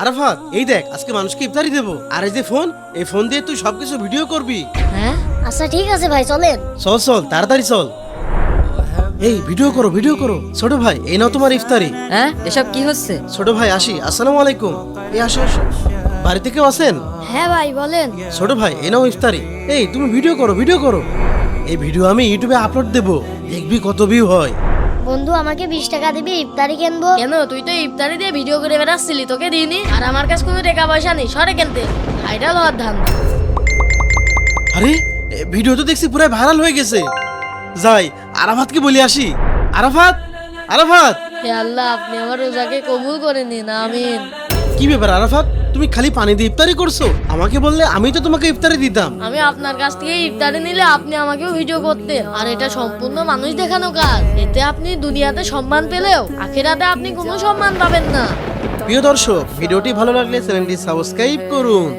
আরাফাত, এই দেখ আজকে মানুষকে ইফতারি দেবো। আর এই যে ফোন, এই ফোন দিয়ে তুই সবকিছু ভিডিও করবি। হ্যাঁ আচ্ছা ঠিক আছে ভাই চলেন। চল চল তাড়াতাড়ি চল। এই ভিডিও করো ভিডিও করো। ছোট ভাই এই নাও তোমার ইফতারি। হ্যাঁ এসব কি হচ্ছে? ছোট ভাই আসি, আসসালামু আলাইকুম। এই আসো আসো, বাড়িতে কেউ আছেন? হ্যাঁ ভাই বলেন। ছোট ভাই এই নাও ইফতারি। এই তুমি ভিডিও করো ভিডিও করো। এই ভিডিও আমি ইউটিউবে আপলোড দেবো, দেখবি কত ভিউ হয়। বন্ধু আমাকে 20 টাকা দিবি, ইফতারি কিনবো। কেন তুই তো ইফতারি দিয়ে ভিডিও করে বেড়াচ্ছিলি, তোকে দিইনি? আর আমার কাছে কোনো টাকা পয়সা নেই, সরে কেনতে ভাইরাল হওয়ার ধান। আরে ভিডিও তো দেখছি পুরো ভাইরাল হয়ে গেছে। যাই আরাফাতকে বলি আসি। আরাফাত আরাফাত। হে আল্লাহ, আপনি আমার রোজাকে কবুল করে নিন, আমিন। কি ব্যাপার আরাফাত, তুমি খালি পানি দিয়ে ইফতারি করছো? আমাকে বললে আমি তো তোমাকে ইফতারি দিতাম। আমি আপনার কাছ থেকে ইফতারি নিলে আপনি আমাকেও ভিডিও করতেন। আর এটা সম্পূর্ণ মানুষ দেখানো কাজ। এতে আপনি দুনিয়াতে সম্মান পেলেও আখিরাতে আপনি কোনো সম্মান পাবেন না। প্রিয় দর্শক, ভিডিওটি ভালো লাগলে চ্যানেলটি সাবস্ক্রাইব করুন।